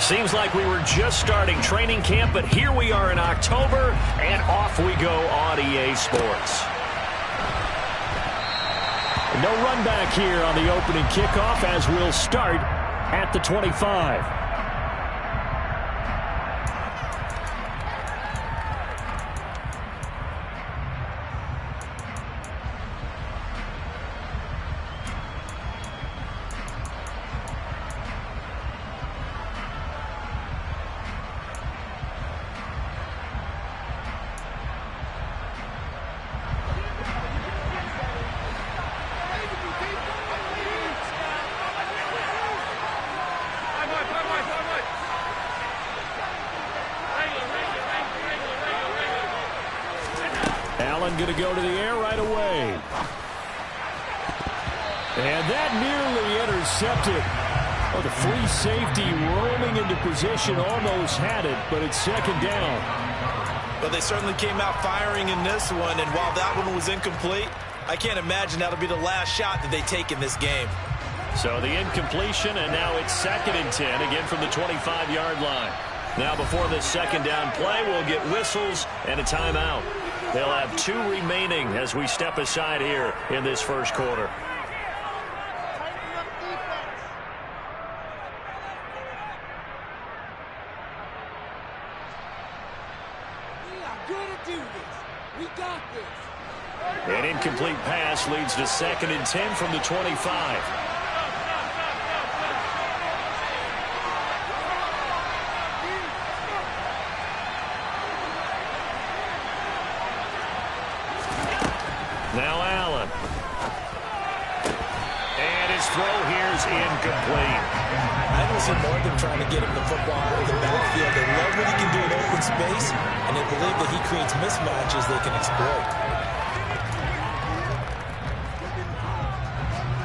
Seems like we were just starting training camp, but here we are in October, and off we go on EA Sports. No run back here on the opening kickoff as we'll start at the 25. Going to go to the air right away. And that nearly intercepted. Oh, the free safety roaming into position almost had it, but it's second down. Well, they certainly came out firing in this one, and while that one was incomplete, I can't imagine that'll be the last shot that they take in this game. So the incompletion, and now it's 2nd and 10, again from the 25-yard line. Now before this second down play, we'll get whistles and a timeout. They'll have 2 remaining as we step aside here in this first quarter. We are going to do this. We got this. An incomplete pass leads to 2nd and 10 from the 25. Now Allen. And his throw here is incomplete. I don't see more of them trying to get him the football out of the backfield. They love what he can do in open space, and they believe that he creates mismatches they can exploit.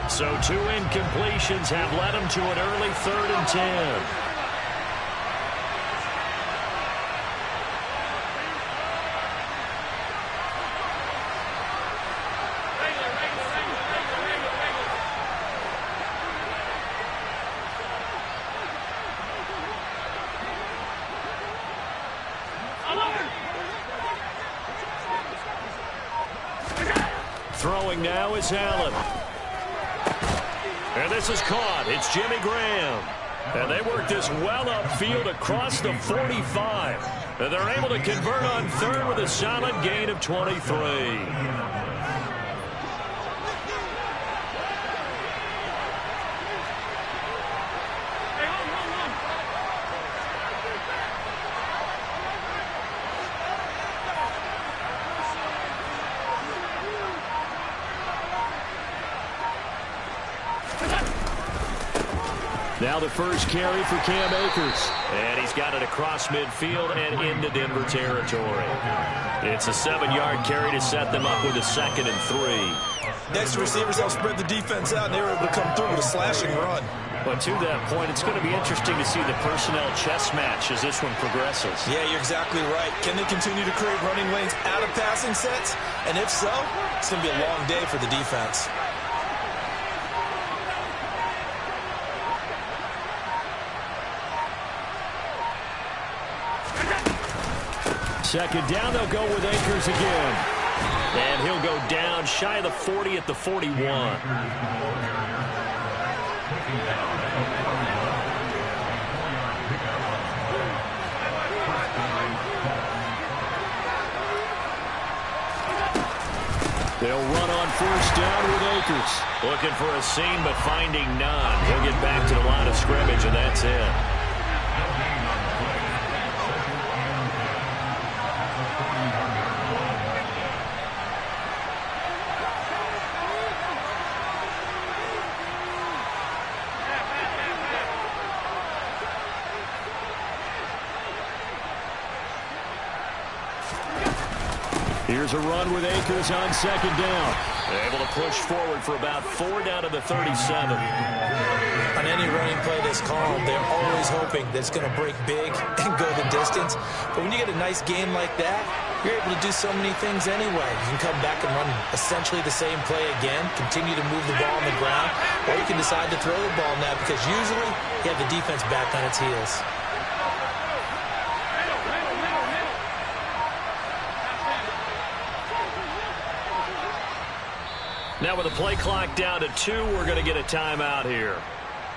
So 2 incompletions have led him to an early 3rd and 10. Throwing now is Allen. And this is caught. It's Jimmy Graham. And they work this well upfield across the 45. And they're able to convert on 3rd with a solid gain of 23. Now the first carry for Cam Akers. And he's got it across midfield and into Denver territory. It's a 7-yard carry to set them up with a 2nd and 3. Next receivers help spread the defense out, and they were able to come through with a slashing run. But to that point, it's going to be interesting to see the personnel chess match as this one progresses. Yeah, you're exactly right. Can they continue to create running lanes out of passing sets? And if so, it's going to be a long day for the defense. Second down, they'll go with Akers again. And he'll go down shy of the 40 at the 41. They'll run on 1st down with Akers. Looking for a seam, but finding none. He'll get back to the line of scrimmage, and that's it. Here's a run with Akers on 2nd down. Able to push forward for about 4 down to the 37. On any running play that's called, they're always hoping that it's going to break big and go the distance. But when you get a nice game like that, you're able to do so many things anyway. You can come back and run essentially the same play again, continue to move the ball on the ground, or you can decide to throw the ball now because usually you have the defense back on its heels. Now with the play clock down to 2, we're going to get a timeout here.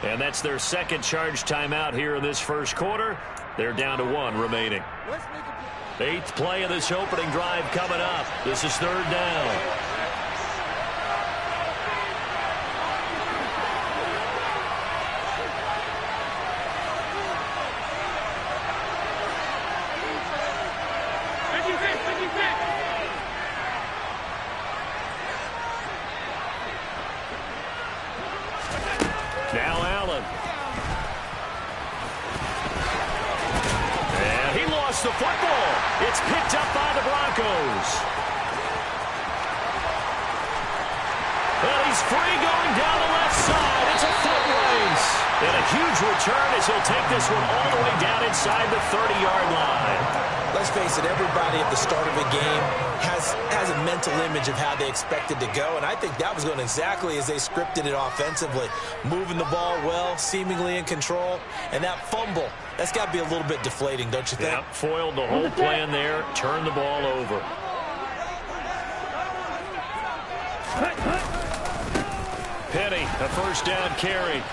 And that's their second charge timeout here in this first quarter. They're down to 1 remaining. 8th play of this opening drive coming up. This is 3rd down. Now Allen. And he lost the football. It's picked up by the Broncos. And he's free going down the left side. It's a foot race. And a huge return as he'll take this one all the way down inside the 30-yard line. Let's face it, everybody at the start of a game has a mental image of how they expect it to go, and I think that was going exactly as they scripted it offensively. Moving the ball well, seemingly in control, and that fumble, that's got to be a little bit deflating, don't you think? Yep, foiled the whole plan there, turned the ball over. Penny, a first down carry.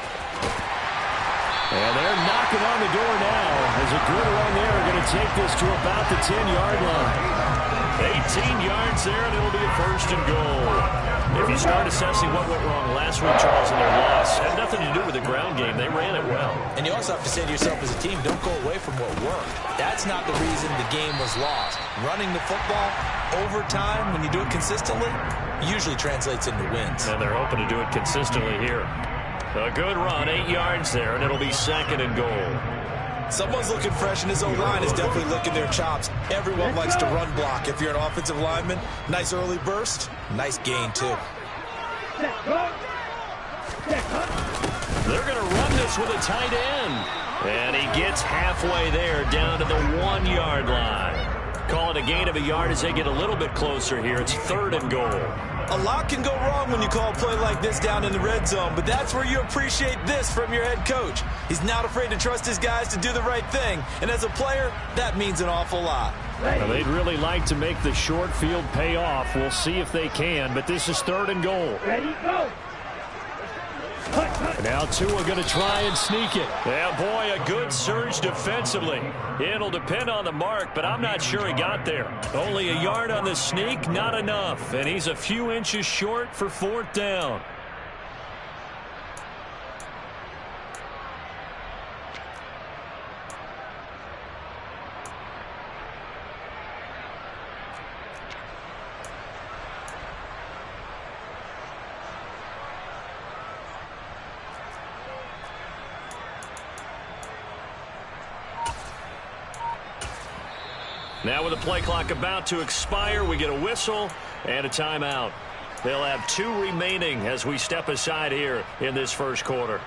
And they're knocking on the door now as a good run there are going to take this to about the 10-yard line. 18 yards there, and it'll be a first and goal. If you start assessing what went wrong last week, Charles, in their loss, had nothing to do with the ground game. They ran it well. And you also have to say to yourself as a team, don't go away from what worked. That's not the reason the game was lost. Running the football over time, when you do it consistently, usually translates into wins. And they're hoping to do it consistently here. A good run, 8 yards there, and it'll be 2nd and goal. Someone's looking fresh, and his O-line is definitely licking their chops. Everyone likes to run block. If you're an offensive lineman, nice early burst, nice gain, too. They're going to run this with a tight end. And he gets halfway there, down to the 1-yard line. Call it a gain of a yard as they get a little bit closer here. It's 3rd and goal. A lot can go wrong when you call a play like this down in the red zone, but that's where you appreciate this from your head coach. He's not afraid to trust his guys to do the right thing, and as a player, that means an awful lot. Well, they'd really like to make the short field pay off. We'll see if they can, but this is 3rd and goal. Ready, go. Now Tua going to try and sneak it. Yeah, boy, a good surge defensively. It'll depend on the mark, but I'm not sure he got there. Only a yard on the sneak, not enough. And he's a few inches short for 4th down. Now with the play clock about to expire, we get a whistle and a timeout. They'll have 2 remaining as we step aside here in this first quarter.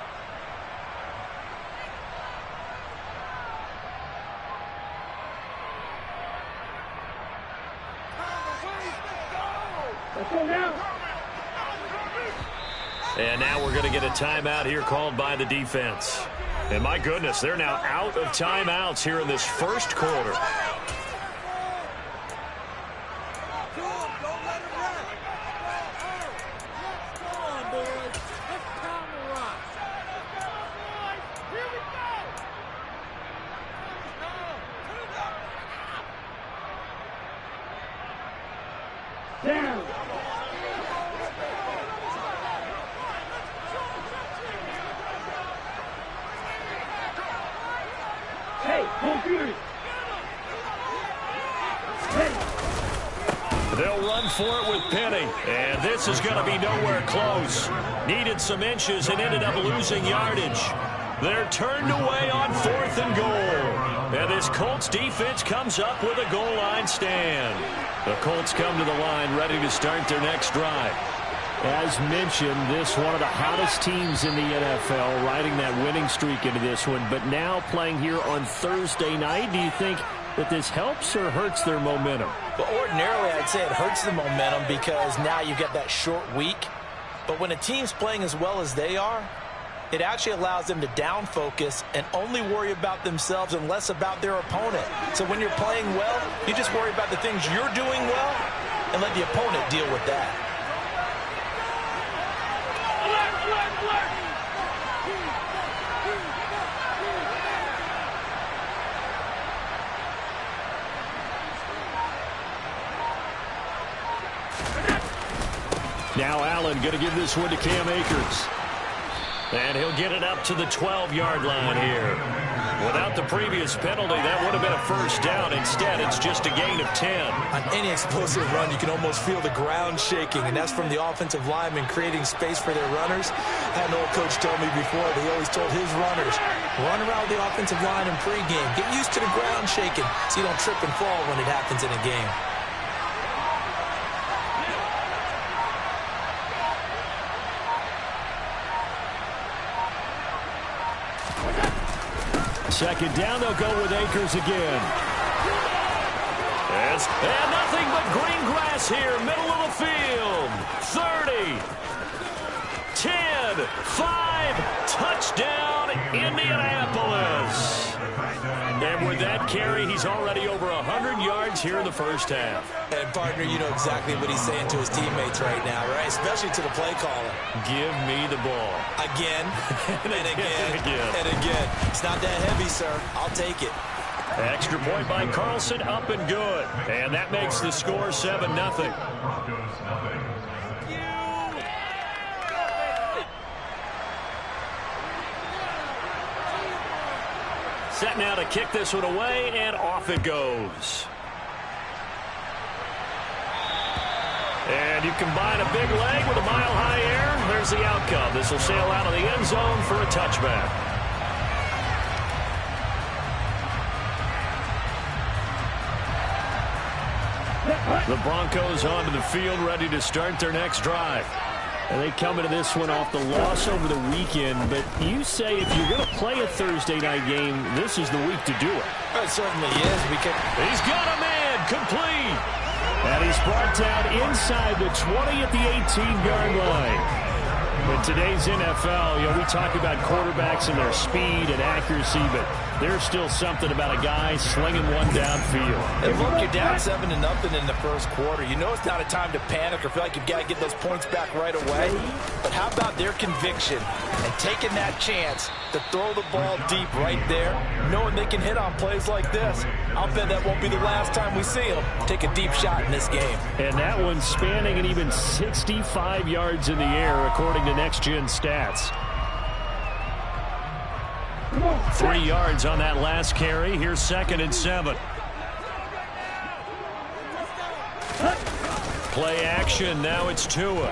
And now we're going to get a timeout here called by the defense. And my goodness, they're now out of timeouts here in this first quarter. They'll run for it with Penny, and this is going to be nowhere close. Needed some inches and ended up losing yardage. They're turned away on 4th and goal. And this Colts defense comes up with a goal line stand. The Colts come to the line ready to start their next drive. As mentioned, this one of the hottest teams in the NFL, riding that winning streak into this one, but now playing here on Thursday night. Do you think that this helps or hurts their momentum? But ordinarily, I'd say it hurts the momentum because now you get that short week. But when a team's playing as well as they are, it actually allows them to down focus and only worry about themselves and less about their opponent. So when you're playing well, you just worry about the things you're doing well and let the opponent deal with that. Now Allen going to give this one to Cam Akers. And he'll get it up to the 12-yard line here. Without the previous penalty, that would have been a first down. Instead, it's just a gain of 10. On any explosive run, you can almost feel the ground shaking, and that's from the offensive linemen creating space for their runners. I had an old coach tell me before, he always told his runners, run around the offensive line in pregame. Get used to the ground shaking so you don't trip and fall when it happens in a game. Second down, they'll go with Akers again. And nothing but green grass here, middle of the field. 30, 10, 5, touchdown, Indianapolis. And with that carry, he's already over 100 yards here in the first half. And, partner, you know exactly what he's saying to his teammates right now, right? Especially to the play caller. Give me the ball. Again, and again, and again. and again. It's not that heavy, sir. I'll take it. Extra point by Carlson, up and good. And that makes the score 7-0. Set now to kick this one away, and off it goes. And you combine a big leg with a mile-high air. There's the outcome. This will sail out of the end zone for a touchback. The Broncos onto the field, ready to start their next drive. And they come into this one off the loss over the weekend. But you say if you're going to play a Thursday night game, this is the week to do it. It certainly is. He's got a man, complete. And he's brought down inside the 20 at the 18-yard line. In today's NFL, you know, we talk about quarterbacks and their speed and accuracy, but there's still something about a guy slinging one downfield. And look, you're down 7-0 in the first quarter. You know it's not a time to panic or feel like you've got to get those points back right away. But how about their conviction and taking that chance to throw the ball deep right there, knowing they can hit on plays like this? I'll bet that won't be the last time we see them take a deep shot in this game. And that one spanning an even 65 yards in the air, according to Next Gen Stats. 3 yards on that last carry. Here's 2nd and 7. Play action. Now it's Tua.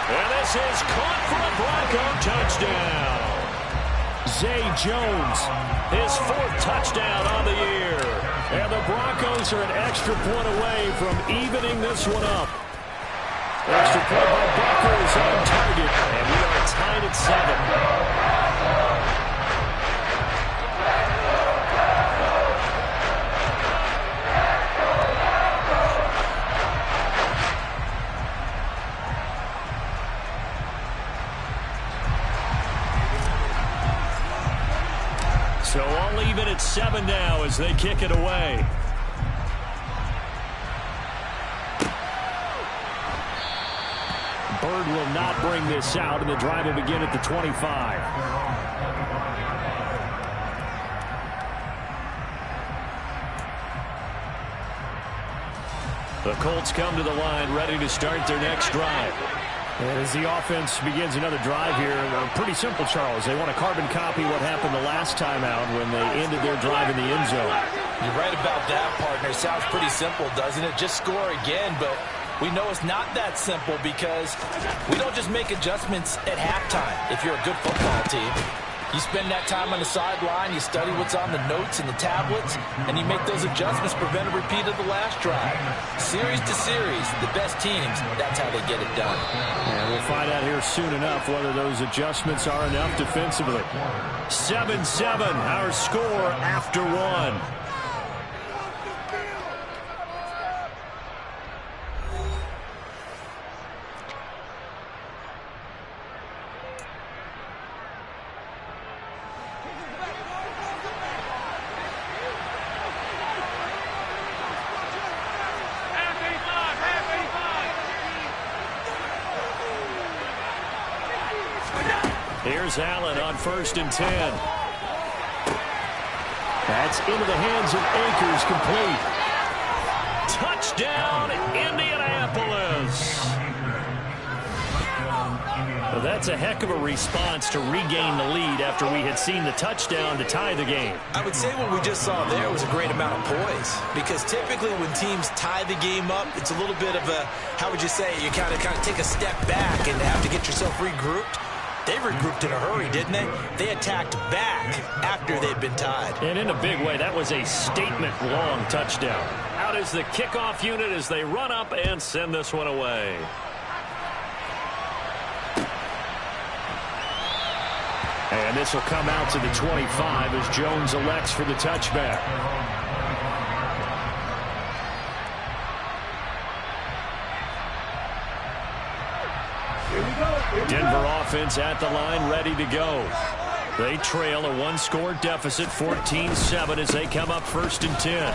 And this is caught for a Bronco touchdown. Zay Jones, his 4th touchdown on the year. And the Broncos are an extra point away from evening this one up. Extra point by Buckles on target, and we are tied at 7. So all even at 7 now as they kick it away. Bird will not bring this out, and the drive will begin at the 25. The Colts come to the line, ready to start their next drive. And as the offense begins another drive here, pretty simple, Charles. They want to carbon copy what happened the last time out when they ended their drive in the end zone. You're right about that, partner. Sounds pretty simple, doesn't it? Just score again, but we know it's not that simple because we don't just make adjustments at halftime if you're a good football team. You spend that time on the sideline, you study what's on the notes and the tablets, and you make those adjustments, prevent a repeat of the last drive. Series to series, the best teams, that's how they get it done. And we'll find out here soon enough whether those adjustments are enough defensively. 7-7, our score after 1. Here's Allen on 1st and 10. That's into the hands of Akers, complete. Touchdown, Indianapolis. Well, that's a heck of a response to regain the lead after we had seen the touchdown to tie the game. I would say what we just saw there was a great amount of poise, because typically when teams tie the game up, it's a little bit of a, how would you say, you kind of take a step back and have to get yourself regrouped. They regrouped in a hurry, didn't they? They attacked back after they'd been tied. And in a big way, that was a statement-long touchdown. Out is the kickoff unit as they run up and send this one away. And this will come out to the 25 as Jones elects for the touchback. Denver offense at the line, ready to go. They trail a one-score deficit, 14-7, as they come up 1st and 10.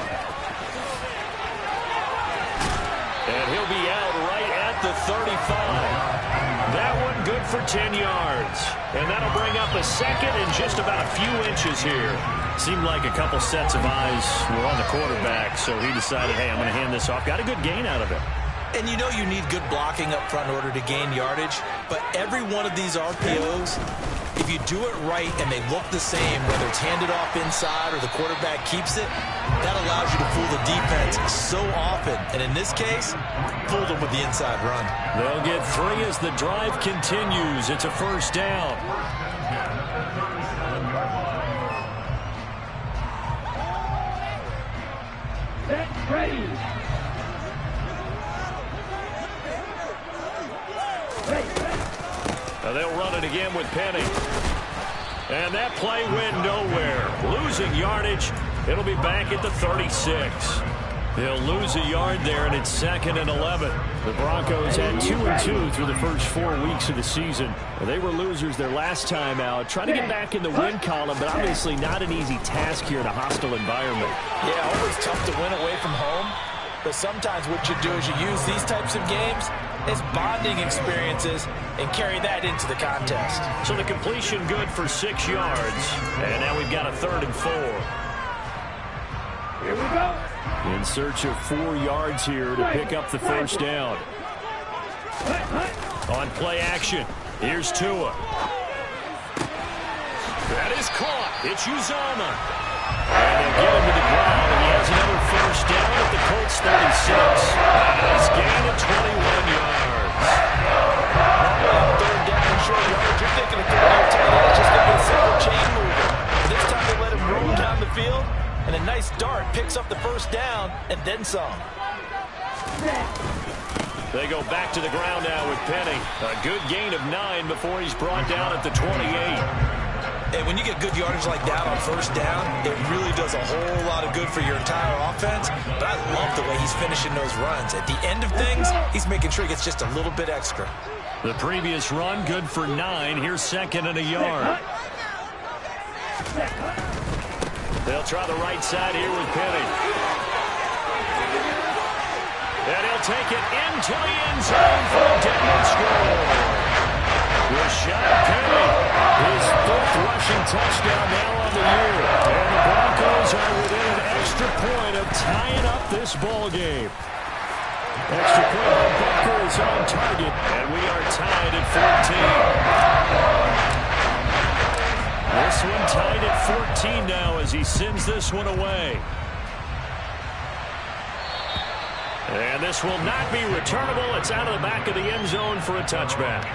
And he'll be out right at the 35. That one good for 10 yards. And that'll bring up a second and just about a few inches here. Seemed like a couple sets of eyes were on the quarterback, so he decided, hey, I'm going to hand this off. Got a good gain out of it. And you know you need good blocking up front in order to gain yardage, but every one of these RPOs, if you do it right and they look the same, whether it's handed off inside or the quarterback keeps it, that allows you to fool the defense so often. And in this case, fooled them with the inside run. They'll get 3 as the drive continues. It's a 1st down. Ready. Now they'll run it again with Penny. And that play went nowhere. Losing yardage. It'll be back at the 36. They'll lose a yard there, and it's 2nd and 11. The Broncos had 2-2 through the first 4 weeks of the season. They were losers their last time out. Trying to get back in the win column, but obviously not an easy task here in a hostile environment. Yeah, always tough to win away from home. But sometimes what you do is you use these types of games as bonding experiences and carry that into the contest. So the completion good for 6 yards. And now we've got a 3rd and 4. Here we go. In search of 4 yards here to pick up the 1st down. On play action, here's Tua. That is caught. It's Uzomah. And they'll get him to the ground, and he has another 1st down at the Colts 36. He's gained at 21 yards. On 3rd down and short yardage, you're thinking of throwing your tight end. It's just going to be a simple chain mover. But this time they let him roam down the field, and a nice dart picks up the 1st down and then some. They go back to the ground now with Penny. A good gain of 9 before he's brought down at the 28. And when you get good yardage like that on 1st down, it really does a whole lot of good for your entire offense. But I love the way he's finishing those runs. At the end of things, he's making sure he gets just a little bit extra. The previous run good for 9. Here's 2nd and a yard. They'll try the right side here with Penny. And he'll take it into the end zone for a Denver score. Rashad Penny, his 5th rushing touchdown now on the year. And the Broncos are within an extra point of tying up this ball game. Extra point by Butker is on target, and we are tied at 14. This one tied at 14 now as he sends this one away. And this will not be returnable. It's out of the back of the end zone for a touchback.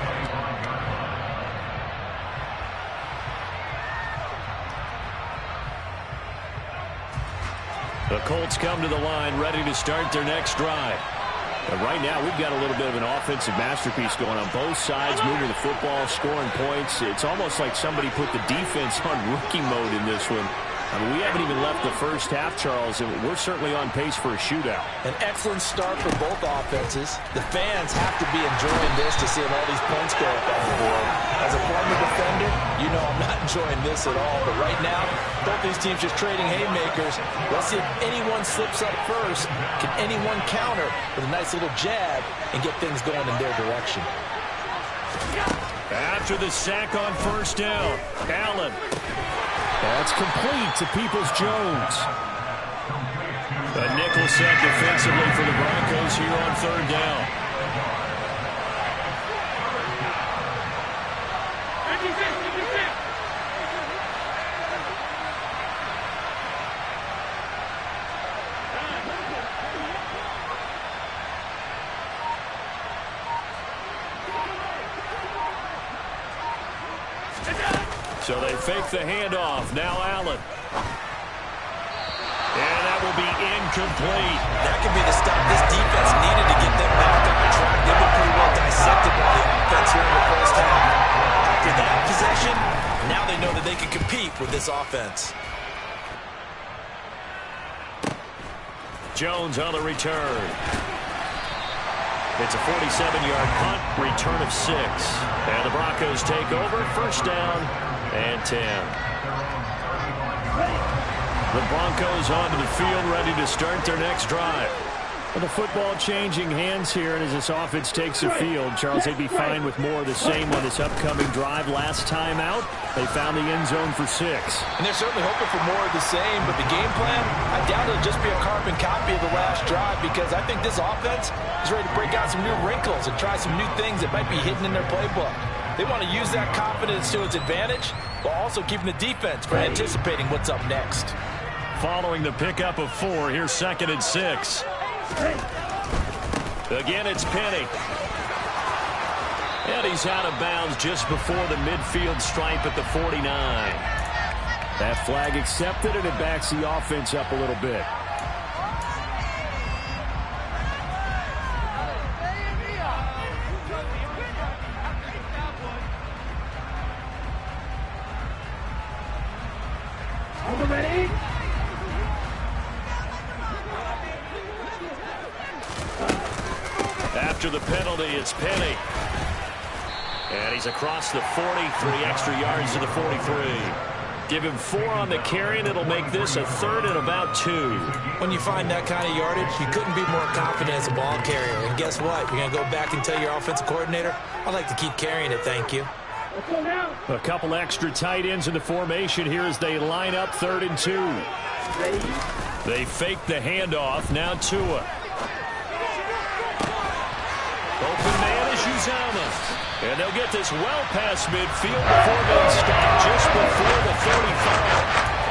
The Colts come to the line ready to start their next drive. And right now, we've got a little bit of an offensive masterpiece going on both sides, moving the football, scoring points. It's almost like somebody put the defense on rookie mode in this one. I mean, we haven't even left the first half, Charles, and we're certainly on pace for a shootout. An excellent start for both offenses. The fans have to be enjoying this to see all these points go up on the board. As a former defender, you know I'm not enjoying this at all. But right now, both these teams just trading haymakers. Let's see if anyone slips up first. Can anyone counter with a nice little jab and get things going in their direction? After the sack on 1st down, Allen. That's complete to Peoples-Jones. A nickel set defensively for the Broncos here on third down. So they fake the handoff. Now Allen. And that will be incomplete. That could be the stop this defense needed to get them back on track. They've been pretty well dissected by the offense here in the first half. After that possession, now they know that they can compete with this offense. Jones on the return. It's a 47-yard punt, return of 6. And the Broncos take over, first down and 10. The Broncos onto the field, ready to start their next drive. Well, the football changing hands here, and as this offense takes the field, Charles, they'd be fine with more of the same on this upcoming drive. Last time out, they found the end zone for 6. And they're certainly hoping for more of the same, but the game plan, I doubt it'll just be a carbon copy of the last drive, because I think this offense is ready to break out some new wrinkles and try some new things that might be hidden in their playbook. They want to use that confidence to its advantage, while also keeping the defense from anticipating what's up next. Following the pickup of 4, here's 2nd and 6. Again, it's Penny. And he's out of bounds just before the midfield stripe at the 49. That flag accepted, and it backs the offense up a little bit. Ready? After the penalty, it's Penny. And he's across the 40, 3 extra yards to the 43. Give him 4 on the carry, and it'll make this a 3rd and about 2. When you find that kind of yardage, you couldn't be more confident as a ball carrier. And guess what? You're going to go back and tell your offensive coordinator, I'd like to keep carrying it, thank you. A couple extra tight ends in the formation here as they line up 3rd and 2. They fake the handoff. Now Tua. Open man is Uzama. And they'll get this well past midfield before being stopped just before the 35.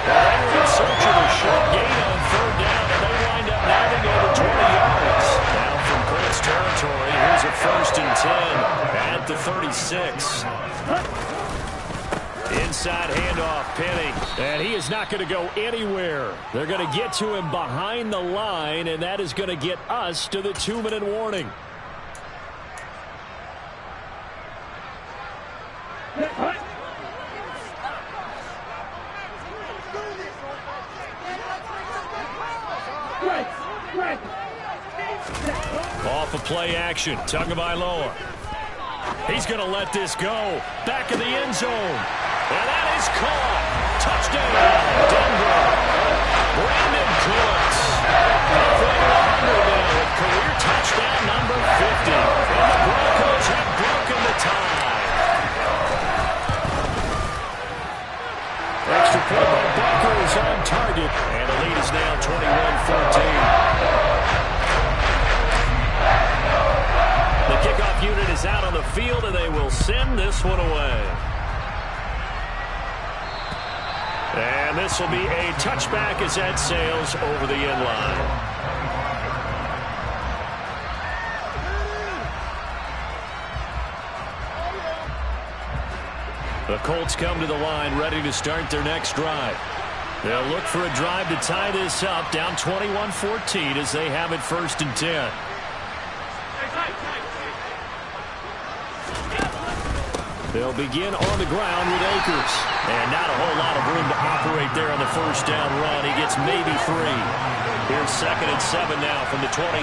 Well, they were in search of a short gain on 3rd down, and they wind up nabbing over 20 yards. Now from Colts territory, here's a 1st and 10 at the 36. Inside handoff, Penny. And he is not going to go anywhere. They're going to get to him behind the line, and that is going to get us to the 2-minute warning. Off of play action, Tagovailoa. He's going to let this go. Back in the end zone. And that is caught. Touchdown, Denver. Brandon Cooks. Halfway to 100 now with career touchdown number 50. And the Broncos have broken the tie. Extra point by Bucker is on target. And the lead is now 21-14. The kickoff unit is out on the field, and they will send this one away. And this will be a touchback as that sails over the end line. The Colts come to the line ready to start their next drive. They'll look for a drive to tie this up, down 21-14 as they have it 1st and 10. They'll begin on the ground with Akers. And not a whole lot of room to operate there on the 1st down run. He gets maybe 3. Here's 2nd and 7 now from the 28.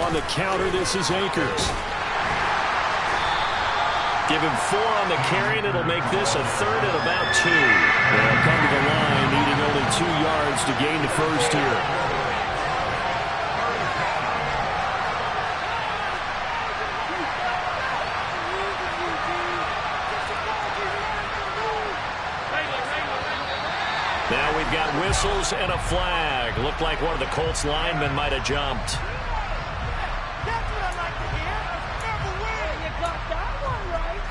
On the counter, this is Akers. Give him 4 on the carry, and it'll make this a 3rd and about 2. They'll come to the line, needing only 2 yards to gain the 1st here. whistles and a flag. Looked like one of the Colts linemen might have jumped. That's what I like to hear. Never win. You got that one right.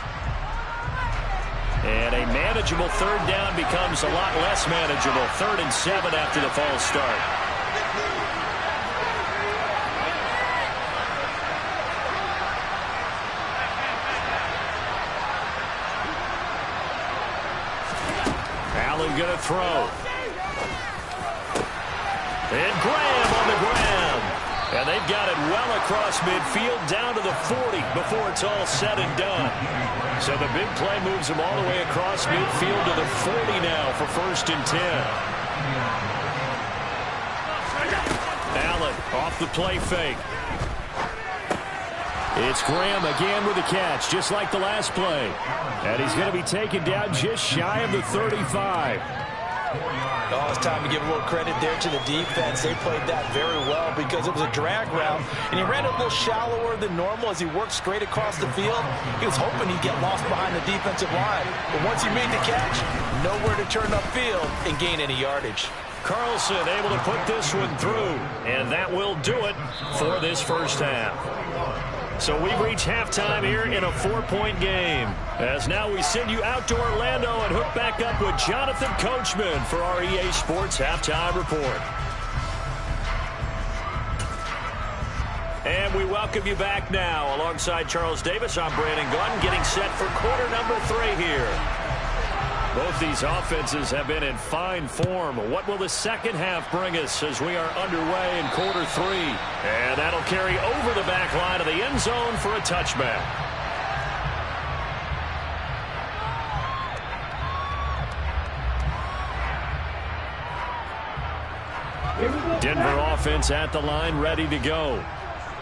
And a manageable third down becomes a lot less manageable. 3rd and 7 after the false start. Allen going to throw. And Graham on the ground. And they've got it well across midfield down to the 40 before it's all said and done. So the big play moves them all the way across midfield to the 40 now for 1st and 10. Allen off the play fake. It's Graham again with the catch, just like the last play. And he's going to be taken down just shy of the 35. Oh, it's time to give a little credit there to the defense. They played that very well because it was a drag route, and he ran it a little shallower than normal as he worked straight across the field. He was hoping he'd get lost behind the defensive line. But once he made the catch, nowhere to turn upfield and gain any yardage. Carlson able to put this one through, and that will do it for this first half. So we've reached halftime here in a 4-point game. As now we send you out to Orlando and hook back up with Jonathan Coachman for our EA Sports Halftime Report. And we welcome you back now. Alongside Charles Davis, I'm Brandon Gordon, getting set for quarter number 3 here. Both these offenses have been in fine form. What will the second half bring us as we are underway in quarter 3? And that'll carry over the back line of the end zone for a touchback. Denver offense at the line, ready to go.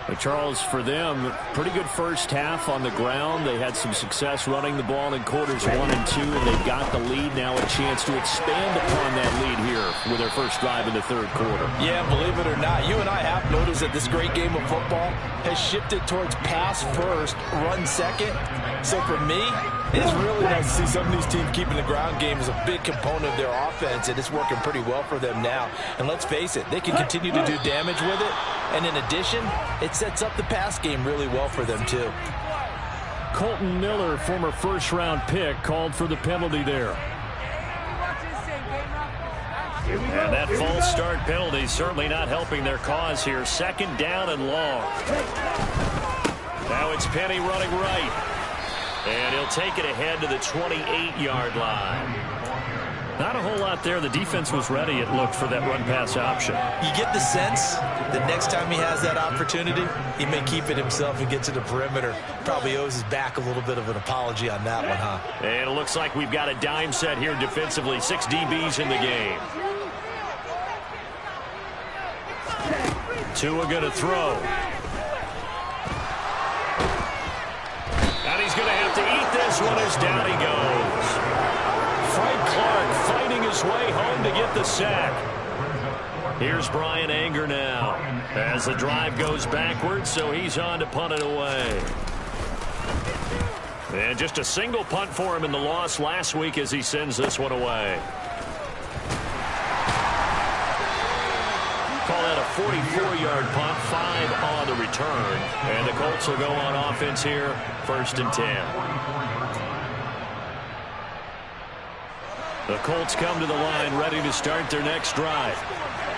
But Charles, for them, pretty good first half on the ground. They had some success running the ball in quarters 1 and 2, and they've got the lead now, a chance to expand upon that lead here with their first drive in the 3rd quarter. Yeah, believe it or not, you and I have noticed that this great game of football has shifted towards pass first, run second. So for me, it's really nice to see some of these teams keeping the ground game as a big component of their offense, and it's working pretty well for them now. And let's face it, they can continue to do damage with it. And in addition, it sets up the pass game really well for them, too. Colton Miller, former first-round pick, called for the penalty there. And that false start penalty certainly not helping their cause here. 2nd down and long. Now it's Penny running right. And he'll take it ahead to the 28-yard line. Not a whole lot there. The defense was ready, it looked, for that run-pass option. You get the sense that next time he has that opportunity, he may keep it himself and get to the perimeter. Probably owes his back a little bit of an apology on that one, huh? And it looks like we've got a dime set here defensively. 6 DBs in the game. Tua going to throw. And he's going to have to eat this one as down he goes. Frank Clark fighting his way home to get the sack. Here's Brian Anger now as the drive goes backwards, so he's on to punt it away. And just a single punt for him in the loss last week as he sends this one away. Call that a 44-yard punt, 5 on the return. And the Colts will go on offense here, 1st and 10. The Colts come to the line ready to start their next drive.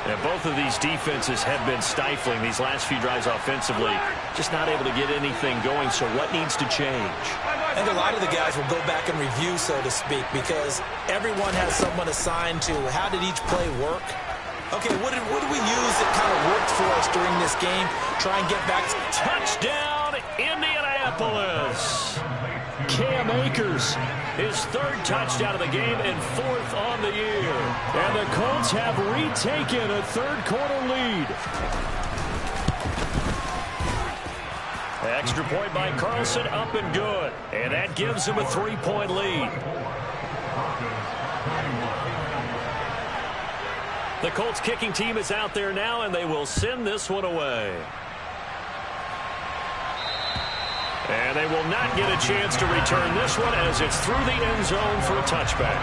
And both of these defenses have been stifling these last few drives offensively. Just not able to get anything going, so what needs to change? I think a lot of the guys will go back and review, so to speak, because everyone has someone assigned to how did each play work. Okay, what did we use that kind of worked for us during this game? Try and get back. Touchdown, Indianapolis! Cam Akers, his 3rd touchdown of the game and 4th on the year. And the Colts have retaken a 3rd quarter lead. Extra point by Carlson, up and good. And that gives him a 3-point lead. The Colts kicking team is out there now, and they will send this one away. And they will not get a chance to return this one as it's through the end zone for a touchback.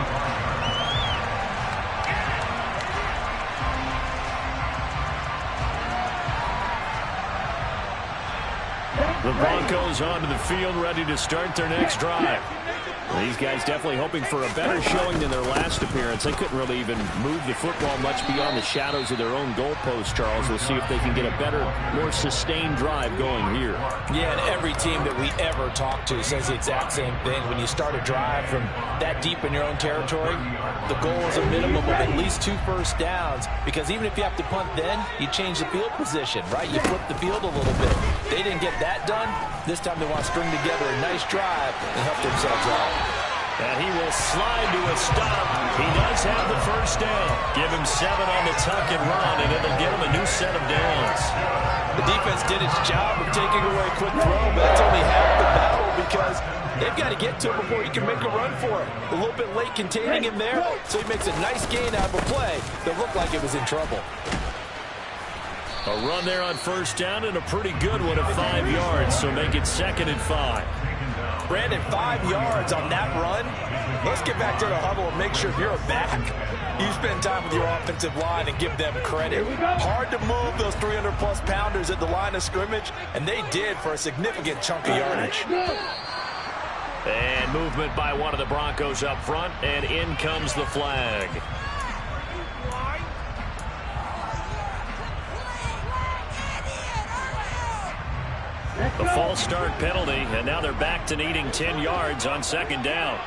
The Broncos onto the field, ready to start their next drive. These guys definitely hoping for a better showing than their last appearance. They couldn't really even move the football much beyond the shadows of their own goalpost, Charles. We'll see if they can get a better, more sustained drive going here. Yeah, and every team that we ever talk to says the exact same thing. When you start a drive from that deep in your own territory, the goal is a minimum of at least 2 first downs, because even if you have to punt then, you change the field position, right? You flip the field a little bit. They didn't get that done. This time they want to string together a nice drive and help themselves out. And he will slide to a stop. He does have the first down. Give him 7 on the tuck and run, and it'll give him a new set of downs. The defense did its job of taking away a quick throw, but that's only half the battle, because they've got to get to him before he can make a run for it. A little bit late containing him there, so he makes a nice gain out of a play that looked like it was in trouble. A run there on first down, and a pretty good one of 5 yards, so make it 2nd and 5. Brandon, 5 yards on that run. Let's get back to the huddle and make sure if you're a back, you spend time with your offensive line and give them credit. Hard to move those 300-plus pounders at the line of scrimmage, and they did for a significant chunk of yardage. And movement by one of the Broncos up front, and in comes the flag. The false start penalty, and now they're back to needing 10 yards on 2nd down.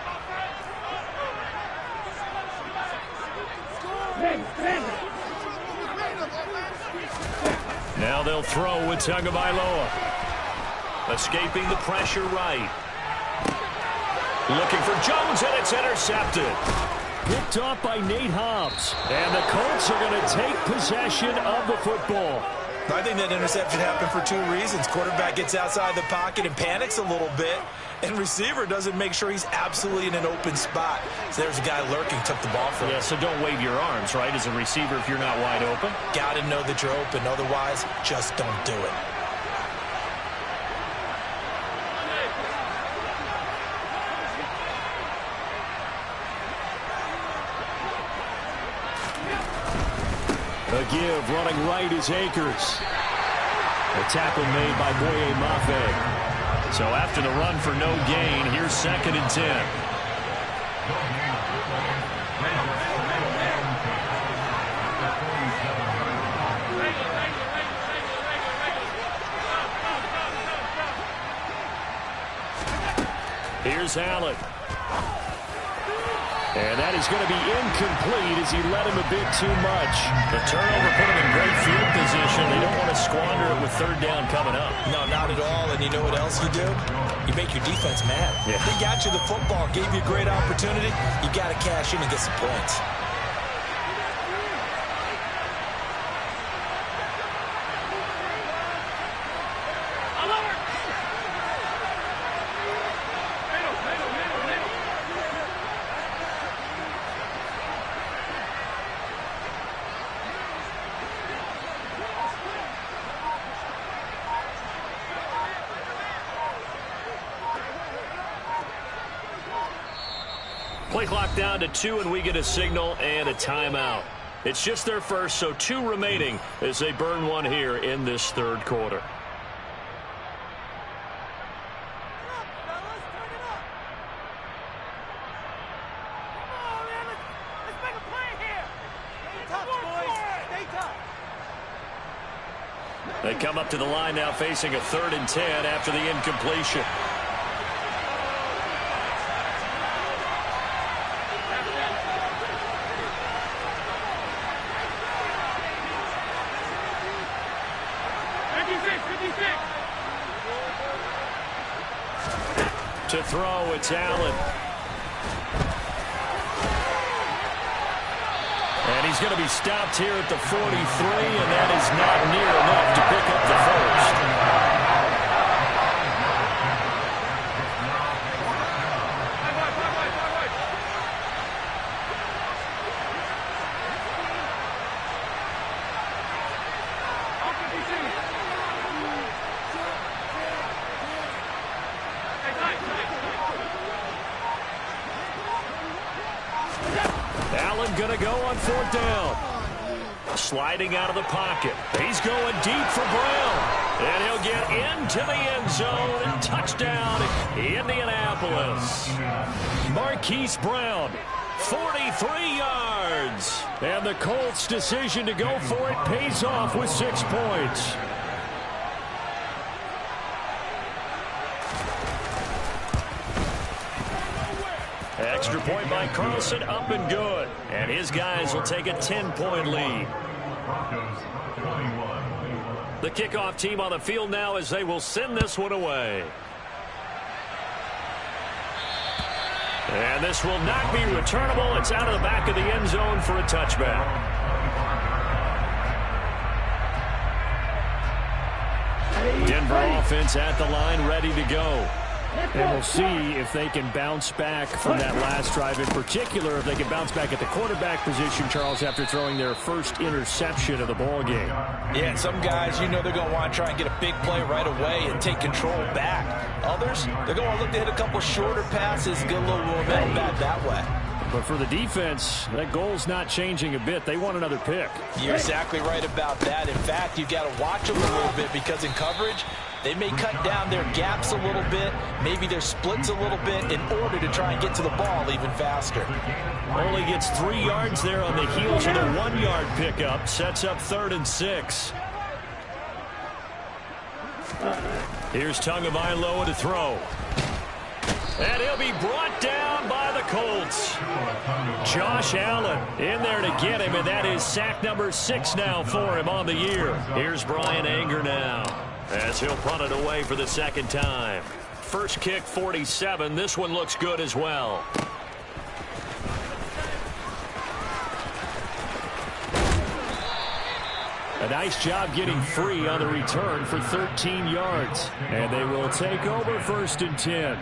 Now they'll throw with Tagovailoa. Escaping the pressure right. Looking for Jones, and it's intercepted. Picked off by Nate Hobbs. And the Colts are going to take possession of the football. I think that interception happened for 2 reasons. Quarterback gets outside the pocket and panics a little bit, and receiver doesn't make sure he's absolutely in an open spot. So there's a guy lurking, took the ball from him. Yeah, so don't wave your arms, right, as a receiver if you're not wide open. Got to know that you're open. Otherwise, just don't do it. A give, running right is Akers. A tackle made by Boye Mafe. So after the run for no gain, here's 2nd and 10. Here's Allen. And that is going to be incomplete as he led him a bit too much. The turnover put him in great field position. They don't want to squander it with 3rd down coming up. No, not at all. And you know what else you do? You make your defense mad. Yeah. They got you the football, gave you a great opportunity. You got to cash in and get some points. Play clock down to 2, and we get a signal and a timeout. It's just their first, so 2 remaining as they burn one here in this 3rd quarter. They come up to the line now facing a 3rd and 10 after the incompletion. To throw, it's Allen. And he's going to be stopped here at the 43, and that is not near enough to pick up the first. Allen going to go on 4th down. Sliding out of the pocket. He's going deep for Brown. And he'll get into the end zone. Touchdown, Indianapolis. Marquise Brown, 43 yards. And the Colts' decision to go for it pays off with 6 points. Extra point by Carlson, up and good. And his guys will take a 10-point lead. The kickoff team on the field now as they will send this one away. And this will not be returnable. It's out of the back of the end zone for a touchback. Denver offense at the line, ready to go. And we'll see if they can bounce back from that last drive. In particular, if they can bounce back at the quarterback position, Charles, after throwing their first interception of the ball game. Yeah, and some guys, they're going to want to try and get a big play right away and take control back. Others, they're going to look to hit a couple shorter passes, get a little momentum back that way. But for the defense, that goal's not changing a bit. They want another pick. You're exactly right about that. In fact, you've got to watch them a little bit because in coverage, they may cut down their gaps a little bit, maybe their splits a little bit in order to try and get to the ball even faster. Only gets 3 yards there on the heels of the 1-yard pickup. Sets up 3rd and 6. Here's Tagovailoa to throw. And he'll be brought down by the Colts. Josh Allen in there to get him, and that is sack number 6 now for him on the year. Here's Brian Anger now, as he'll punt it away for the second time. First kick, 47. This one looks good as well. A nice job getting free on the return for 13 yards. And they will take over 1st and 10.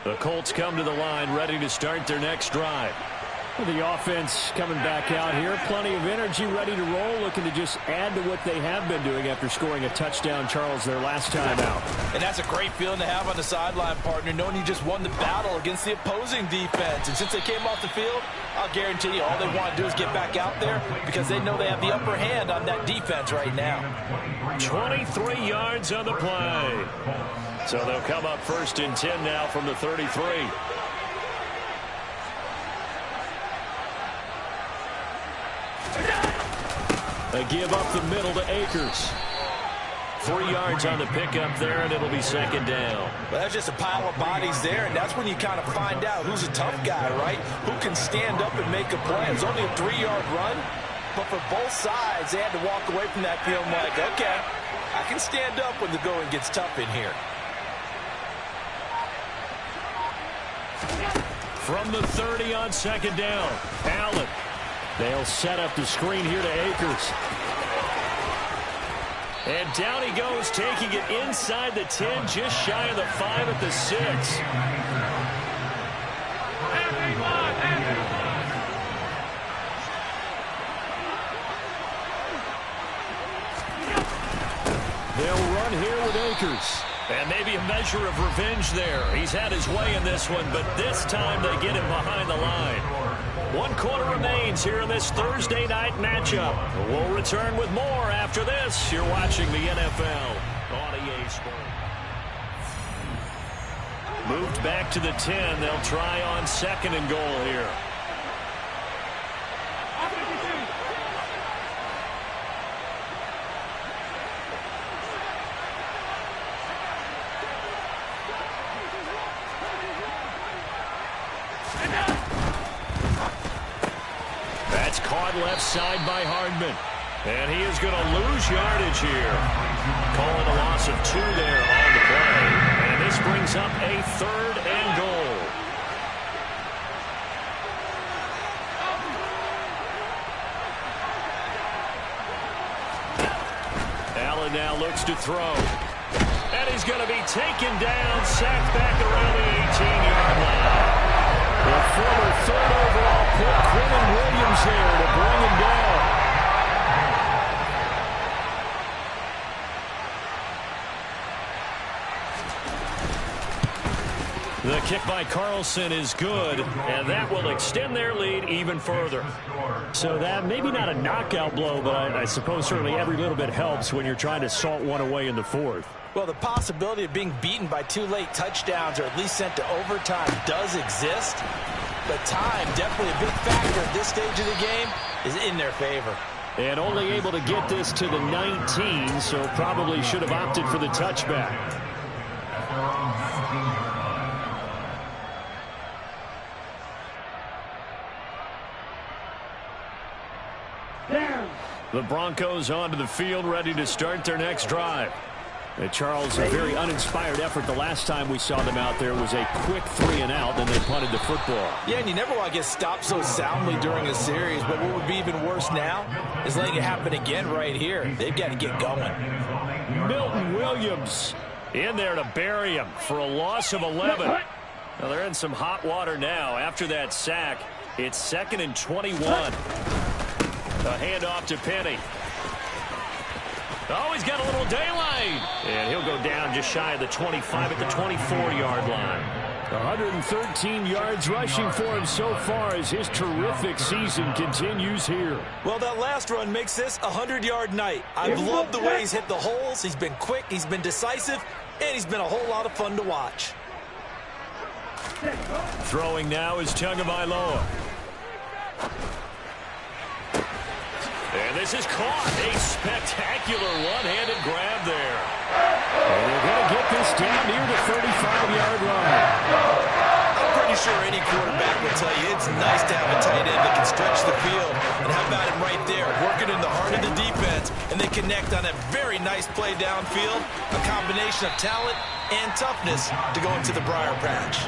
The Colts come to the line, ready to start their next drive. The offense coming back out here. Plenty of energy, ready to roll, looking to just add to what they have been doing after scoring a touchdown, Charles, their last time out. And that's a great feeling to have on the sideline, partner, knowing you just won the battle against the opposing defense. And since they came off the field, I'll guarantee you all they want to do is get back out there because they know they have the upper hand on that defense right now. 23 yards on the play. So they'll come up 1st and 10 now from the 33. They give up the middle to Akers. 3 yards on the pickup there, and it'll be 2nd down. Well, that's just a pile of bodies there, and that's when you kind of find out who's a tough guy, right? Who can stand up and make a play. It was only a 3-yard run, but for both sides, they had to walk away from that feeling like, okay, I can stand up when the going gets tough in here. From the 30 on 2nd down, Allen. They'll set up the screen here to Akers. And down he goes, taking it inside the 10, just shy of the 5 at the 6. They'll run here with Akers. And maybe a measure of revenge there. He's had his way in this one, but this time they get him behind the line. 1 quarter remains here in this Thursday night matchup. We'll return with more after this. You're watching the NFL on EA Sports. Moved back to the 10. They'll try on 2nd and goal here. Caught left side by Hardman. And he is going to lose yardage here. Calling a loss of 2 there on the play. And this brings up a 3rd and goal. Allen now looks to throw. And he's going to be taken down, sacked back around the 18-yard line. The former 3rd overall pick, Quentin Williams there to bring him down. The kick by Carlson is good, and that will extend their lead even further. So that maybe not a knockout blow, but I suppose certainly every little bit helps when you're trying to salt one away in the fourth. Well, the possibility of being beaten by 2 late touchdowns or at least sent to overtime does exist. But time, definitely a big factor at this stage of the game, is in their favor. And only able to get this to the 19, so probably should have opted for the touchback. The Broncos onto the field, ready to start their next drive. Charles, a very uninspired effort the last time we saw them out there was a quick 3-and-out, then they punted the football. Yeah, and you never want to get stopped so soundly during a series, but what would be even worse now is letting it happen again right here. They've got to get going. Milton Williams in there to bury him for a loss of 11. Now they're in some hot water now. After that sack, it's 2nd and 21. A handoff to Penny. Oh, he's got a little daylight. And he'll go down just shy of the 25 at the 24-yard line. 113 yards rushing for him so far as his terrific season continues here. Well, that last run makes this a 100-yard night. I've loved the way he's hit the holes. He's been quick, he's been decisive, and he's been a whole lot of fun to watch. Throwing now is Tagovailoa. And this is caught. A spectacular one-handed grab there. And they're going to get this down near the 35-yard line. I'm pretty sure any quarterback will tell you it's nice to have a tight end that can stretch the field. And how about him right there, working in the heart of the defense, and they connect on a very nice play downfield, a combination of talent and toughness to go into the briar patch.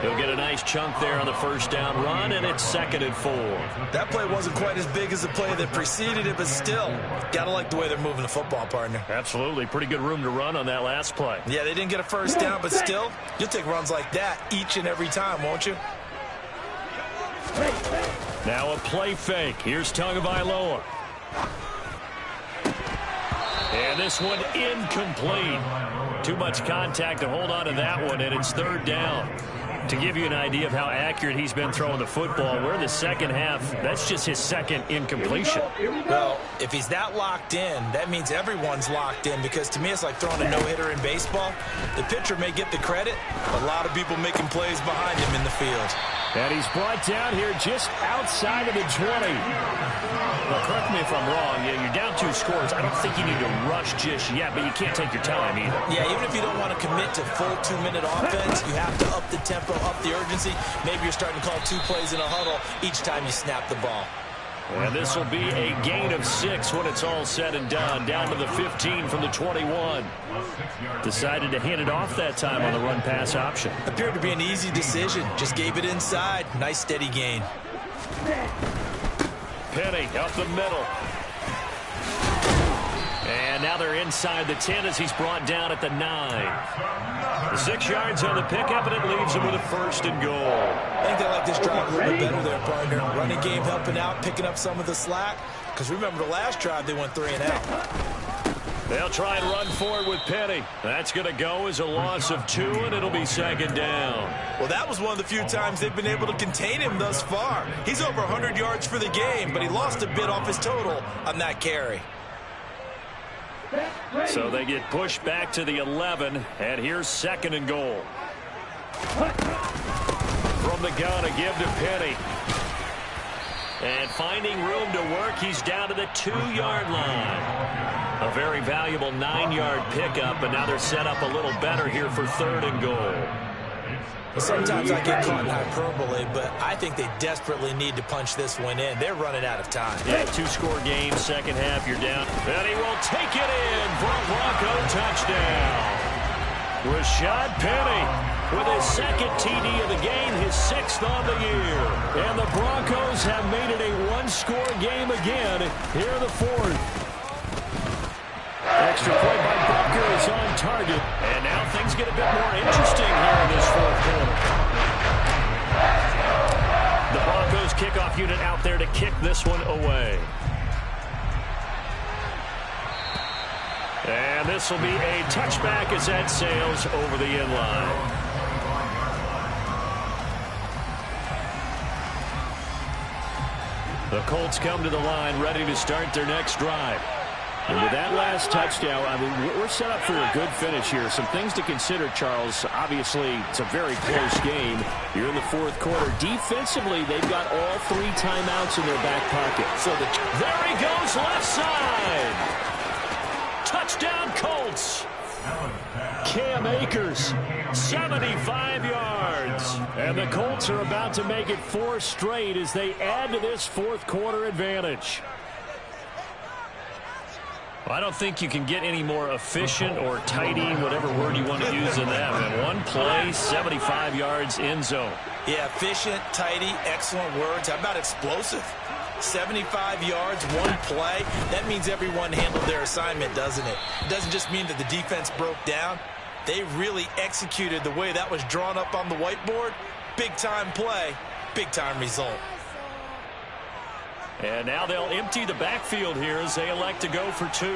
He'll get a nice chunk there on the first down run, and it's 2nd and 4. That play wasn't quite as big as the play that preceded it, but still, gotta like the way they're moving the football, partner. Absolutely. Pretty good room to run on that last play. Yeah, they didn't get a first down, but still, you'll take runs like that each and every time, won't you? Now a play fake. Here's Tagovailoa. And this one incomplete. Too much contact to hold on to that one, and it's 3rd down. To give you an idea of how accurate he's been throwing the football, we're in the second half. That's just his 2nd incompletion. Well, if he's that locked in, that means everyone's locked in, because to me it's like throwing a no-hitter in baseball. The pitcher may get the credit, but a lot of people making plays behind him in the field. And he's brought down here just outside of the 20. Well, correct me if I'm wrong. Yeah, you're down 2 scores. I don't think you need to rush just yet, but you can't take your time either. Yeah, even if you don't want to commit to full 2-minute offense, you have to up the tempo, up the urgency. Maybe you're starting to call 2 plays in a huddle each time you snap the ball. And this will be a gain of 6 when it's all said and done. Down to the 15 from the 21. Decided to hand it off that time on the run-pass option. Appeared to be an easy decision. Just gave it inside. Nice steady gain. Penny up the middle. And now they're inside the 10 as he's brought down at the 9. 6 yards on the pickup, and it leaves him with a 1st and goal. I think they like this drive a little bit better there, partner. Running game helping out, picking up some of the slack. Because remember the last drive, they went 3-and-out. They'll try and run forward with Penny. That's going to go as a loss of 2, and it'll be 2nd down. Well, that was one of the few times they've been able to contain him thus far. He's over 100 yards for the game, but he lost a bit off his total on that carry. So they get pushed back to the 11, and here's 2nd and goal. From the gun, a give to Penny. And finding room to work, he's down to the 2-yard line. A very valuable 9-yard pickup, but now they're set up a little better here for 3rd and goal. Sometimes I get caught in hyperbole, but I think they desperately need to punch this one in. They're running out of time. Yeah, 2-score game, second half, you're down. And he will take it in for a Bronco touchdown. Rashad Penny with his 2nd TD of the game, his 6th on the year. And the Broncos have made it a 1-score game again here in the 4th. Extra point by Butker is on target. And now things get a bit more interesting here in this 4th quarter. The Broncos kickoff unit out there to kick this one away. And this will be a touchback as that sails over the end line. The Colts come to the line ready to start their next drive. And with that last touchdown, I mean, we're set up for a good finish here. Some things to consider, Charles. Obviously, it's a very close game. You're in the fourth quarter. Defensively, they've got all 3 timeouts in their back pocket. So there he goes, left side. Touchdown, Colts. Cam Akers, 75 yards. And the Colts are about to make it 4 straight as they add to this fourth quarter advantage. I don't think you can get any more efficient or tidy, whatever word you want to use in that. And one play, 75 yards in zone. Yeah, efficient, tidy, excellent words. How about explosive? 75 yards, one play. That means everyone handled their assignment, doesn't it? It doesn't just mean that the defense broke down. They really executed the way that was drawn up on the whiteboard. Big-time play, big-time result. And now they'll empty the backfield here as they elect to go for 2.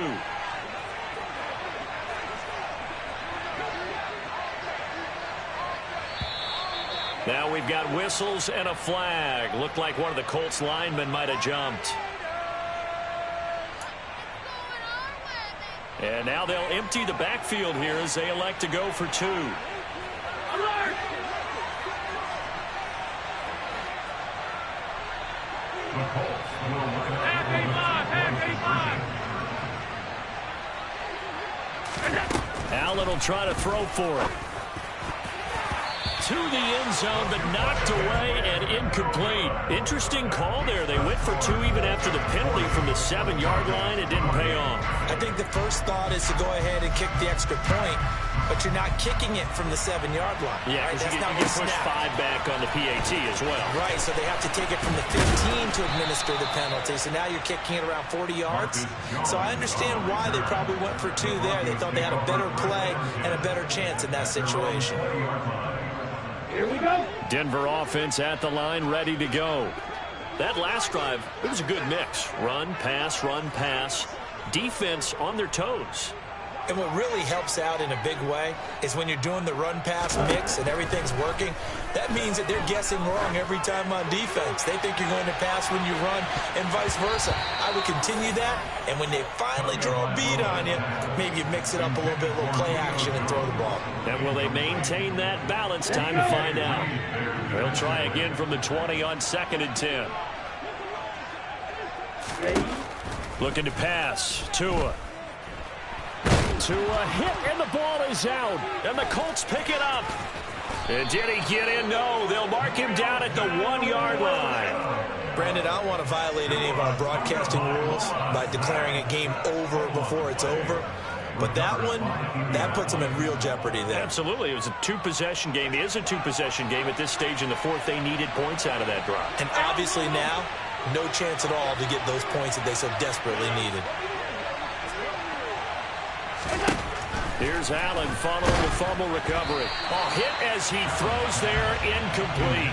Now we've got whistles and a flag. Looked like one of the Colts linemen might have jumped. And now they'll empty the backfield here as they elect to go for 2. Alert! Allen will try to throw for it. To the end zone, but knocked away and incomplete. Interesting call there. They went for 2 even after the penalty from the 7-yard line. It didn't pay off. I think the first thought is to go ahead and kick the extra point, but you're not kicking it from the 7-yard line. Yeah, right? That's you get push 5 back on the PAT as well. Right, so they have to take it from the 15 to administer the penalty. So now you're kicking it around 40 yards. So I understand why they probably went for 2 there. They thought they had a better play and a better chance in that situation. Here we go. Denver offense at the line, ready to go. That last drive, it was a good mix. Run, pass, defense on their toes. And what really helps out in a big way is when you're doing the run-pass mix and everything's working, that means that they're guessing wrong every time on defense. They think you're going to pass when you run and vice versa. I would continue that, and when they finally draw a beat on you, maybe you mix it up a little bit, a little play action, and throw the ball. And will they maintain that balance? Time to find out. They'll try again from the 20 on 2nd and 10. Looking to pass. Tua hit, and the ball is out. And the Colts pick it up. And did he get in? No. They'll mark him down at the 1-yard line. Brandon, I don't want to violate any of our broadcasting rules by declaring a game over before it's over. But that one, that puts them in real jeopardy there. Absolutely. It was a 2-possession game. It is a 2-possession game at this stage in the fourth. They needed points out of that drive. And obviously now, no chance at all to get those points that they so desperately needed. Here's Allen following the fumble recovery. Hit as he throws there, incomplete.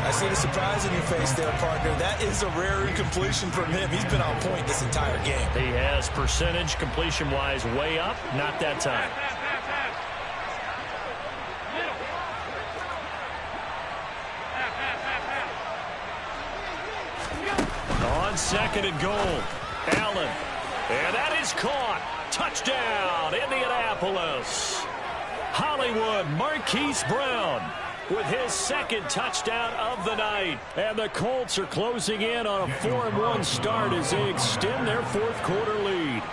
I see the surprise in your face there, partner. That is a rare incompletion from him. He's been on point this entire game. He has percentage completion-wise way up, not that time. On 2nd and goal, Allen. And that is caught. Touchdown, Indianapolis. Hollywood, Marquise Brown with his 2nd touchdown of the night. And the Colts are closing in on a 4-1 start as they extend their fourth quarter lead.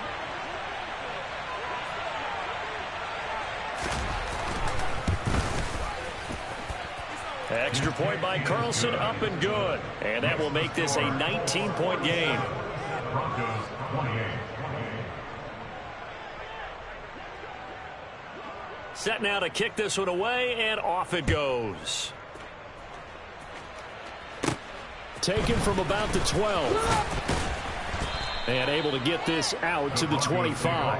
Extra point by Carlson, up and good. And that will make this a 19-point game. Set now to kick this one away, and off it goes. Taken from about the 12. And able to get this out to the 25.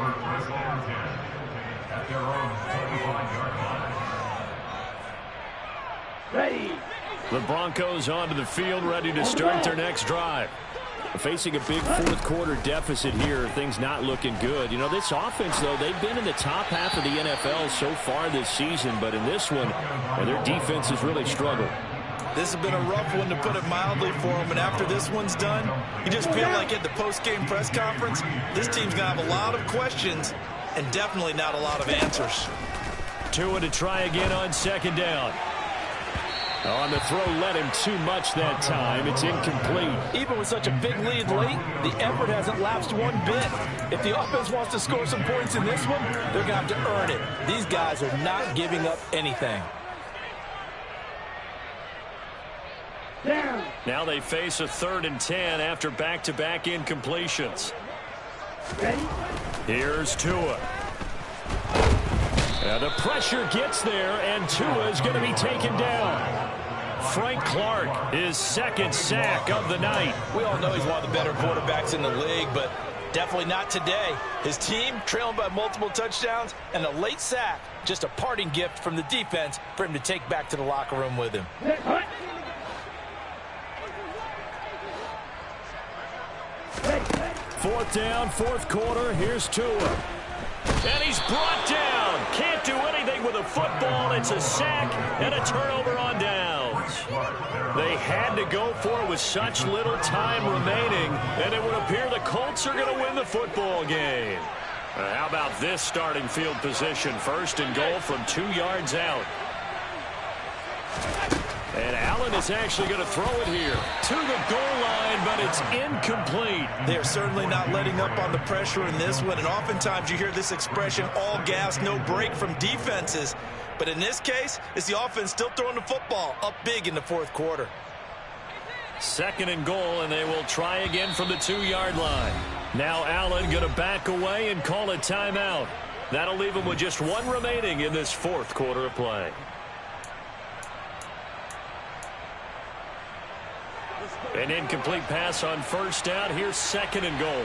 Ready. The Broncos onto the field, ready to start their next drive. Facing a big fourth quarter deficit here, things not looking good. You know, this offense, though, they've been in the top half of the NFL so far this season, but in this one, their defense has really struggled. This has been a rough one, to put it mildly, for him. And after this one's done, you just feel like at the post-game press conference, this team's going to have a lot of questions and definitely not a lot of answers. Tua to try again on second down. On the throw, led him too much that time. It's incomplete. Even with such a big lead late, the effort hasn't lapsed one bit. If the offense wants to score some points in this one, they're going to have to earn it. These guys are not giving up anything. Now they face a 3rd and 10 after back-to-back incompletions. Here's Tua. The pressure gets there, and Tua is going to be taken down. Frank Clark, his 2nd sack of the night. We all know he's one of the better quarterbacks in the league, but definitely not today. His team trailing by multiple touchdowns, and a late sack, just a parting gift from the defense for him to take back to the locker room with him. 4th down, 4th quarter. Here's Tua. And he's brought down. Can't do anything with a football. It's a sack and a turnover on downs. They had to go for it with such little time remaining, and it would appear the Colts are going to win the football game. How about this starting field position? 1st and goal from 2 yards out. And Allen is actually going to throw it here to the goal line, but it's incomplete. They're certainly not letting up on the pressure in this one, and oftentimes you hear this expression, all gas, no break, from defenses. But in this case, it's the offense still throwing the football up big in the 4th quarter. 2nd and goal, and they will try again from the 2-yard line. Now Allen going to back away and call a timeout. That'll leave him with just 1 remaining in this 4th quarter of play. An incomplete pass on 1st down. Here's 2nd and goal.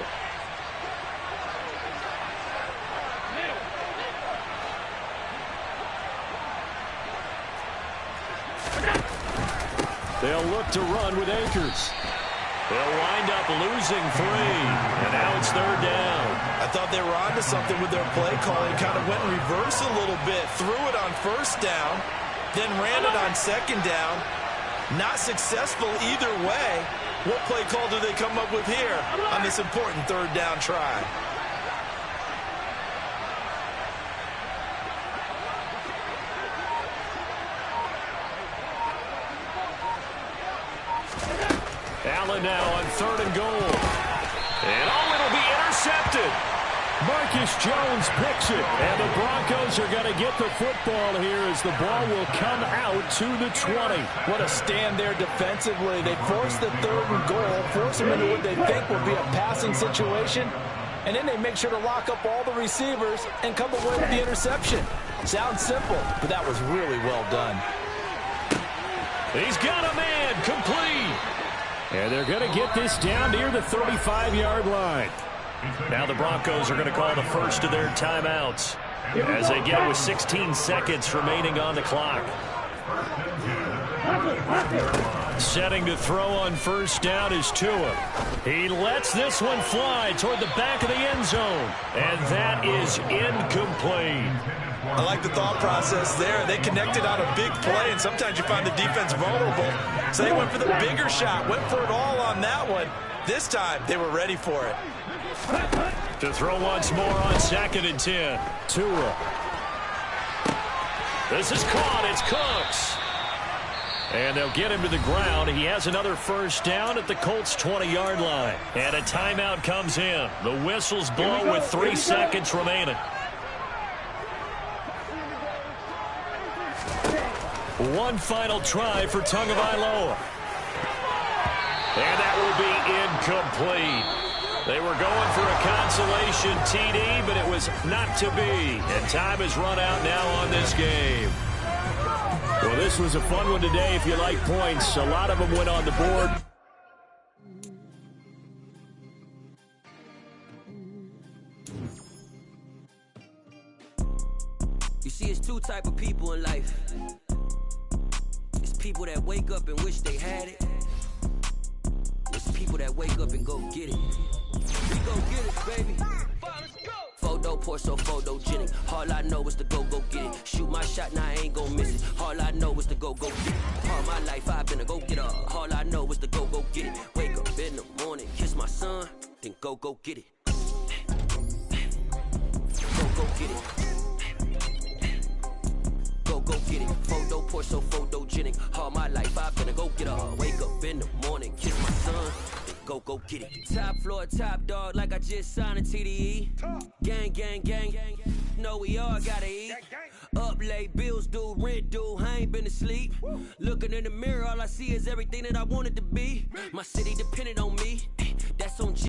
They'll look to run with Akers. They'll wind up losing 3. And now it's 3rd down. I thought they were onto something with their play calling. Kind of went in reverse a little bit. Threw it on 1st down. Then ran it on 2nd down. Not successful either way. What play call do they come up with here on this important 3rd down try? Allen now on 3rd and goal. And it'll be intercepted. Marcus Jones picks it, and the Broncos are going to get the football here as the ball will come out to the 20. What a stand there defensively. They force the 3rd and goal, force them into what they think will be a passing situation, and then they make sure to lock up all the receivers and come away with the interception. Sounds simple, but that was really well done. He's got a man, complete. And they're going to get this down near the 35-yard line. Now the Broncos are going to call the first of their timeouts as they get it with 16 seconds remaining on the clock. Setting to throw on 1st down is Tua. He lets this one fly toward the back of the end zone, and that is incomplete. I like the thought process there. They connected on a big play, and sometimes you find the defense vulnerable. So they went for the bigger shot, went for it all on that one. This time, they were ready for it. To throw once more on 2nd and 10. Tua. This is caught. It's Cooks. And they'll get him to the ground. He has another 1st down at the Colts' 20-yard line. And a timeout comes in. The whistles blow with 3 seconds remaining. One final try for Tagovailoa. And that will be incomplete. They were going for a consolation TD, but it was not to be. And time has run out now on this game. Well, this was a fun one today if you like points. A lot of them went on the board. You see, it's 2 type of people in life. It's people that wake up and wish they had it. It's people that wake up and go get it. We go get it, baby. $4 Photo, pour so photogenic. All I know is to go get it. Shoot my shot, now I ain't gon' miss it. All I know is to go get it. All my life I've been a go-getter. All I know is to go get it. Wake up in the morning, kiss my son, then go get it. Go get it. Go get it. Photo, pour so photogenic. All my life I've been a go-getter. Wake up in the morning, kiss my son, then go get it. Top floor, top dog, like I just signed a TDE. Gang, gang, gang, gang. Know we all gotta eat. Up late, bills due, rent due, I ain't been asleep. Looking in the mirror, all I see is everything that I wanted to be. My city depended on me. That's on G.